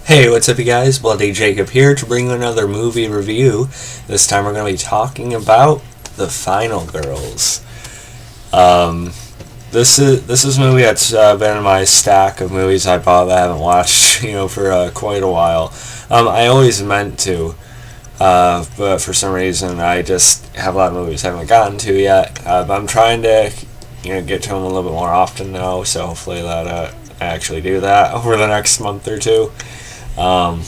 Hey, what's up, you guys? Bloody Jacob here to bring you another movie review. This time we're going to be talking about The Final Girls. This is a movie that's been in my stack of movies I bought that I haven't watched, for quite a while. I always meant to, but for some reason I just have a lot of movies I haven't gotten to yet. But I'm trying to, get to them a little bit more often now, so hopefully that I actually do that over the next month or two. So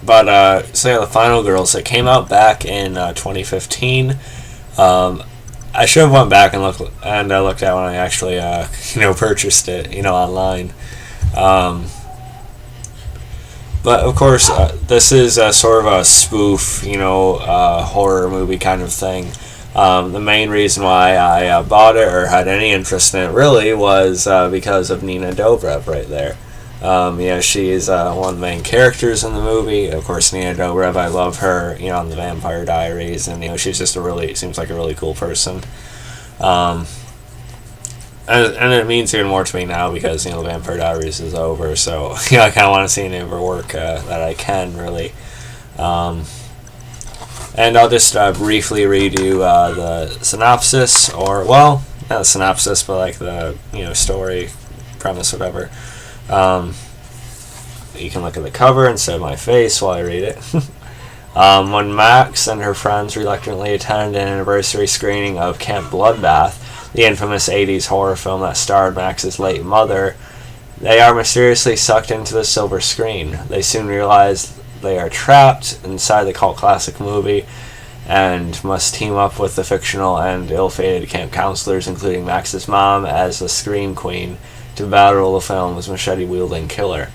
The Final Girls, it came out back in 2015. I should have went back and looked at when I actually purchased it online. But of course, this is sort of a spoof horror movie kind of thing. The main reason why I bought it or had any interest in it really was because of Nina Dobrev right there. She is one of the main characters in the movie. Of course, Nina Dobrev, I love her, on the Vampire Diaries, and she's just seems like a really cool person. And it means even more to me now because the Vampire Diaries is over. So I kind of want to see any of her work that I can really. And I'll just briefly read you the synopsis, or not the synopsis, but like the story premise, whatever. You can look at the cover instead of my face while I read it. When Max and her friends reluctantly attend an anniversary screening of Camp Bloodbath, the infamous 80s horror film that starred Max's late mother, they are mysteriously sucked into the silver screen. They soon realize they are trapped inside the cult classic movie and must team up with the fictional and ill-fated camp counselors, including Max's mom as the Scream Queen, to battle the film's machete-wielding killer.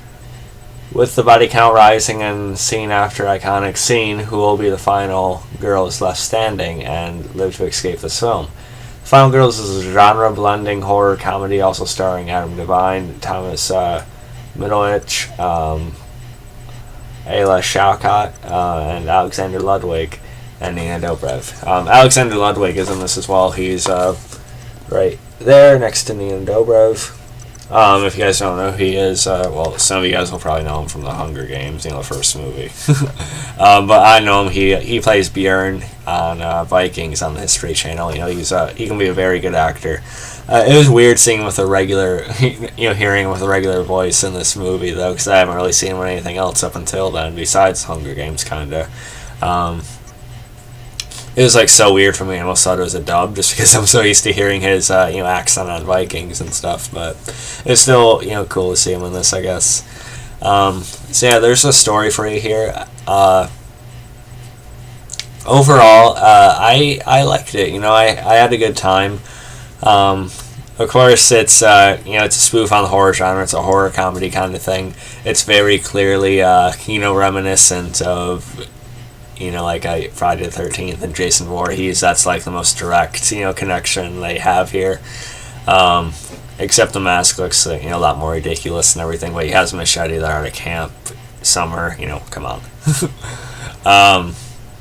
With the body count rising and scene after iconic scene, who will be the final girls left standing and live to escape this film? The Final Girls is a genre-blending horror comedy also starring Adam DeVine, Thomas Middleditch, Ayla Shawkat, and Alexander Ludwig, and Nina Dobrev. Alexander Ludwig is in this as well. He's right there next to Nina Dobrev. If you guys don't know who he is, some of you guys will probably know him from the Hunger Games, the first movie. But I know him. He plays Bjorn on Vikings on the History Channel. He can be a very good actor. It was weird seeing him with a regular, hearing him with a regular voice in this movie though, because I haven't really seen him in anything else up until then besides Hunger Games, kinda. It was so weird for me. I almost thought it was a dub just because I'm so used to hearing his accent on Vikings and stuff. But it's still cool to see him in this, I guess. There's a story for you here. Overall, I liked it. I had a good time. Of course, it's it's a spoof on the horror genre. It's a horror comedy kind of thing. It's very clearly reminiscent of like Friday the 13th and Jason Voorhees. That's the most direct connection they have here. Except the mask looks a lot more ridiculous and everything, but he has a machete. They're at a camp, summer, come on.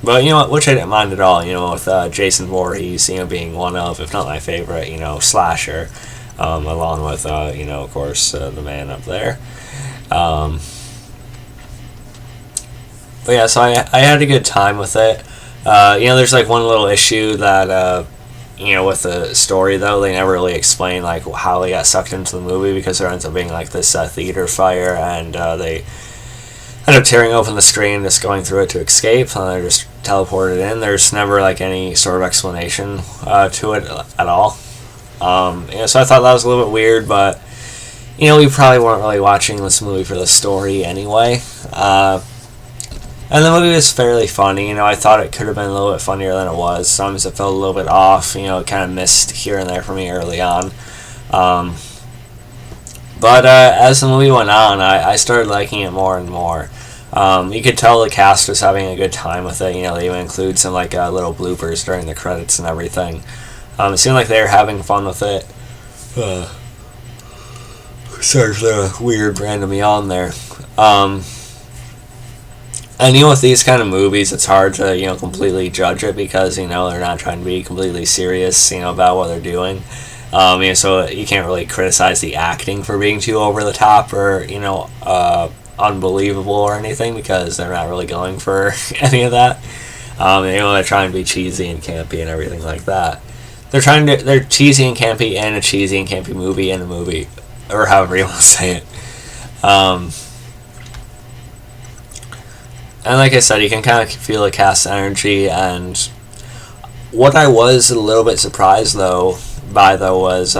But which I didn't mind at all, with Jason Voorhees being one of, if not my favorite, slasher, along with of course the man up there. But yeah, so I had a good time with it. There's one little issue that with the story though, they never really explain how they got sucked into the movie, because there ends up being this theater fire, and they end up tearing open the screen, just going through it to escape, and they're just teleported in. There's never any sort of explanation to it at all. So I thought that was a little bit weird, but we probably weren't really watching this movie for the story anyway. And the movie was fairly funny. I thought it could have been a little bit funnier than it was. Sometimes it felt a little bit off. It kind of missed here and there for me early on. But as the movie went on, I started liking it more and more. You could tell the cast was having a good time with it. They even include some little bloopers during the credits and everything. It seemed like they were having fun with it. Sorry for the weird random yawn there. And with these kind of movies, it's hard to completely judge it, because they're not trying to be completely serious about what they're doing. So you can't really criticize the acting for being too over the top or unbelievable or anything, because they're not really going for any of that. They're trying to be cheesy and campy and everything like that. They're cheesy and campy and a cheesy and campy movie in a movie, or however you want to say it. And like I said, you can kind of feel the cast energy. And what I was a little bit surprised was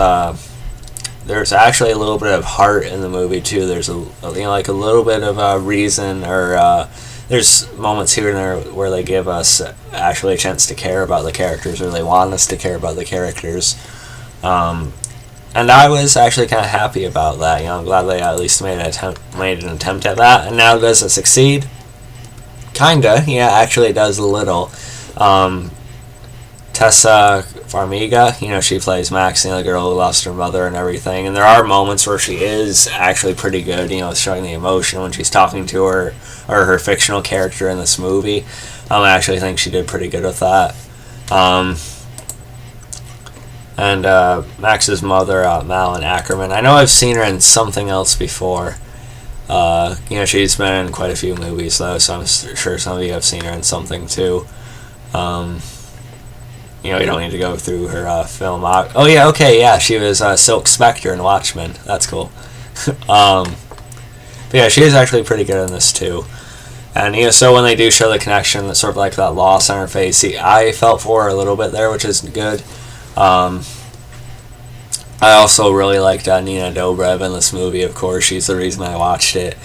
there's actually a little bit of heart in the movie too. There's a little bit of a reason, or there's moments here and there where they give us actually a chance to care about the characters, or they want us to care about the characters. And I was actually kind of happy about that. I'm glad they at least made an attempt at that. And now, does it succeed? Kinda, yeah, actually it does a little. Taissa Farmiga, she plays Max, the girl who lost her mother and everything. And there are moments where she is actually pretty good, showing the emotion when she's talking to her, or her fictional character in this movie. I actually think she did pretty good with that. And Max's mother, Malin Åkerman, I know I've seen her in something else before. She's been in quite a few movies though, so I'm sure some of you have seen her in something too. You don't need to go through her film. Oh yeah, okay, yeah, she was Silk Spectre in Watchmen. That's cool. But yeah, she is actually pretty good in this too. And so when they do show the connection, that's sort of like that loss on her face, I felt for her a little bit there, which is good. I also really liked NINA Dobrev in this movie. Of course, she's the reason I watched it.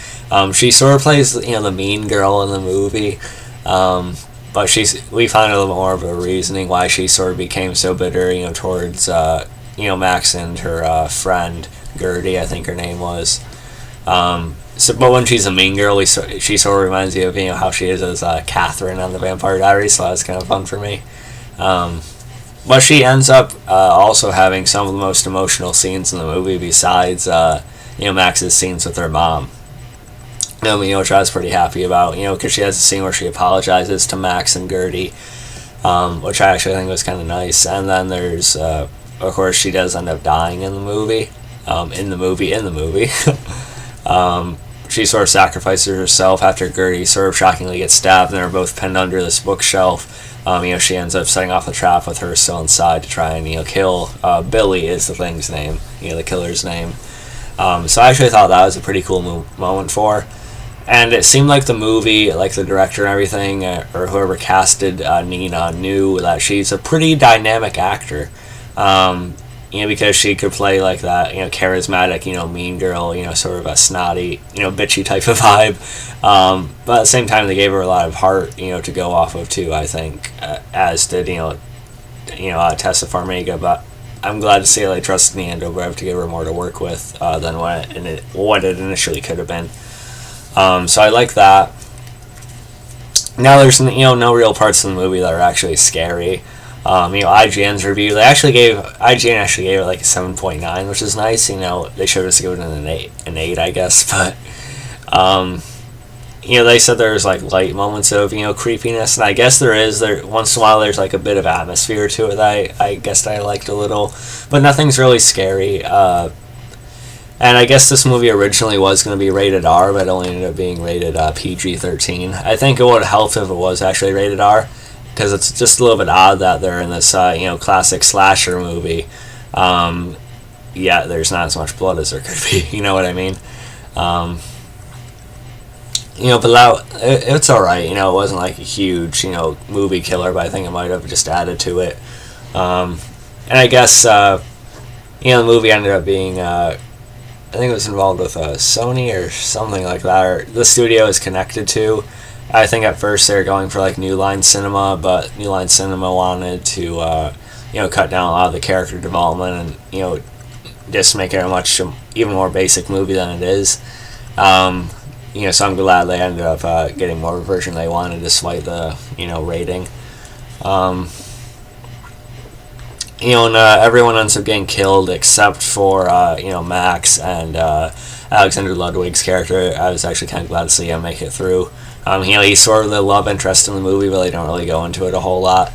She sort of plays the mean girl in the movie, but we find a little more of a reasoning why she sort of became so bitter, towards Max and her friend Gertie, I think her name was. But when she's a mean girl, she sort of reminds you of how she is as Catherine on the Vampire Diaries, so that's kind of fun for me. But she ends up also having some of the most emotional scenes in the movie, besides Max's scenes with her mom. Which I was pretty happy about, because she has a scene where she apologizes to Max and Gertie, which I actually think was kind of nice. And then there's, of course, she does end up dying in the movie. She sort of sacrifices herself after Gertie sort of shockingly gets stabbed, and they're both pinned under this bookshelf. She ends up setting off the trap with her still inside to try and kill Billy is the thing's name, the killer's name. So I actually thought that was a pretty cool moment for her. And it seemed like the movie, like the director and everything, or whoever casted Nina, knew that she's a pretty dynamic actor. Because she could play like that, charismatic, mean girl, sort of a snotty, bitchy type of vibe. But at the same time, they gave her a lot of heart, to go off of too, I think, as did, Taissa Farmiga. But I'm glad to see they trusted NINA Dobrev to give her more to work with than what it initially could have been. So I like that. Now there's no real parts of the movie that are actually scary. IGN's review, IGN actually gave it like a 7.9, which is nice. They should have given it an 8, I guess. But they said there's like light moments of creepiness, and I guess there is. Once in a while there's like a bit of atmosphere to it that I guess I liked a little, but nothing's really scary. And I guess this movie originally was going to be rated R, but it only ended up being rated PG-13. I think it would have helped if it was actually rated R, because it's just a little bit odd that they're in this classic slasher movie. There's not as much blood as there could be. You know what I mean? But it's all right. It wasn't like a huge movie killer, but I think it might have just added to it. And I guess the movie ended up being I think it was involved with Sony or something like that, or the studio is connected to. I think at first they were going for like New Line Cinema, but New Line Cinema wanted to cut down a lot of the character development and just make it a much even more basic movie than it is. So I'm glad they ended up getting more of a version they wanted, despite the rating. And everyone ends up getting killed except for Max and Alexander Ludwig's character. I was actually kind of glad to see him make it through. He's sort of the love interest in the movie, but they don't really go into it a whole lot.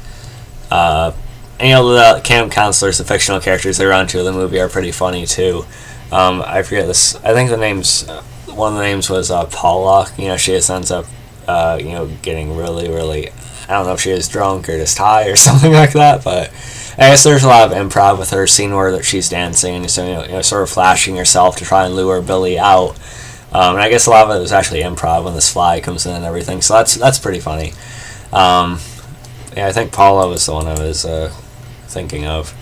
And, you know, the camp counselors, the fictional characters they run to in the movie are pretty funny too. I forget this. I think the names. One of the names was Paula. You know, she just ends up, you know, getting really, really. I don't know if she was drunk or just high or something like that, but I guess there's a lot of improv with her scene where that she's dancing and so, you know, sort of flashing herself to try and lure Billy out. And I guess a lot of it was actually improv when this fly comes in and everything. So that's pretty funny. Yeah, I think Paula was the one I was thinking of.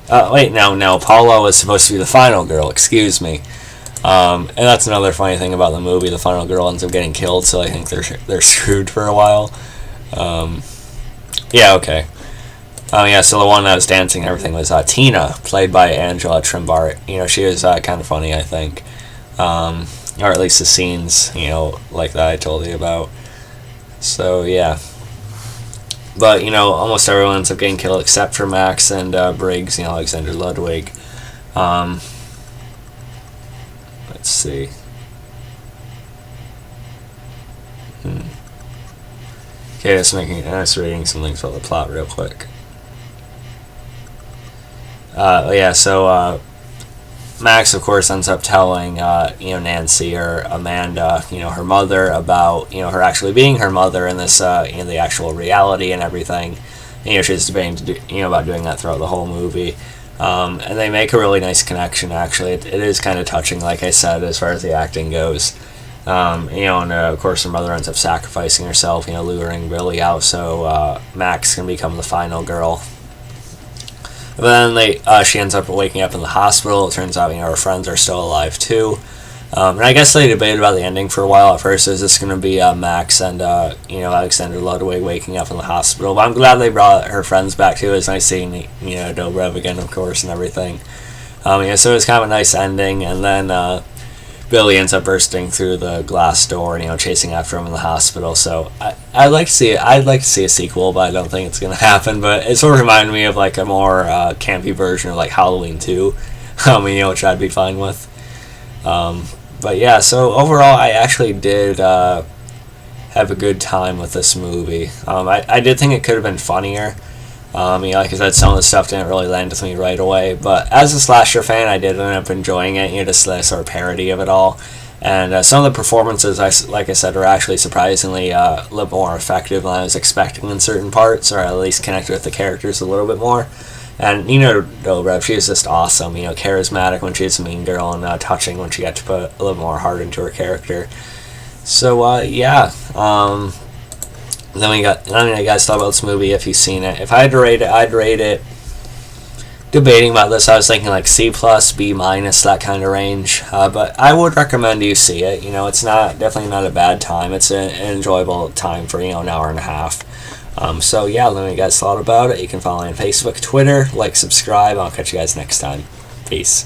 Wait, no, Paula was supposed to be the final girl. Excuse me. And that's another funny thing about the movie. The final girl ends up getting killed, so I think they're screwed for a while. Yeah, okay. Yeah, so the one that was dancing and everything was Tina, played by Angela Trimbart. You know, she was kind of funny, I think. Or at least the scenes, you know, like that I told you about. So, yeah. But, you know, almost everyone ends up getting killed except for Max and Briggs, you know, Alexander Ludwig. Let's see. Okay, just reading some things about the plot real quick. Yeah, so Max, of course, ends up telling, you know, Nancy or Amanda, you know, her mother about, you know, her actually being her mother in this, in the actual reality and everything. And, you know, she's debating, you know, about doing that throughout the whole movie. And they make a really nice connection, actually. It is kind of touching, like I said, as far as the acting goes. You know, and of course her mother ends up sacrificing herself, you know, luring Billy out so Max can become the final girl. But then she ends up waking up in the hospital. It turns out, you know, her friends are still alive too. And I guess they debated about the ending for a while. At first, is this going to be Max and, you know, Alexander Ludwig waking up in the hospital? But I'm glad they brought her friends back too. It's nice seeing, you know, Dobrev again, of course, and everything. Yeah, so it was kind of a nice ending. And then Billy ends up bursting through the glass door and, you know, chasing after him in the hospital. So I'd like to see a sequel, but I don't think it's going to happen. But it sort of reminded me of like a more campy version of like Halloween 2, you know, which I'd be fine with. But yeah, so overall I actually did have a good time with this movie. I did think it could have been funnier. You know, like I said, some of the stuff didn't really land with me right away, but as a slasher fan, I did end up enjoying it, you know, just the sort of parody of it all. And some of the performances, like I said, are actually surprisingly a little more effective than I was expecting in certain parts, or at least connected with the characters a little bit more. And Nina Dobrev, she is just awesome, you know, charismatic when she's a mean girl, and touching when she got to put a little more heart into her character. So, yeah. Then you guys thought about this movie if you've seen it. If I had to rate it, I'd rate it. Debating about this, I was thinking like C+, B-, that kind of range. But I would recommend you see it. You know, it's definitely not a bad time. It's an enjoyable time for, you know, an hour and a half. So yeah, let me know what you guys thought about it. You can follow me on Facebook, Twitter, like, subscribe. I'll catch you guys next time. Peace.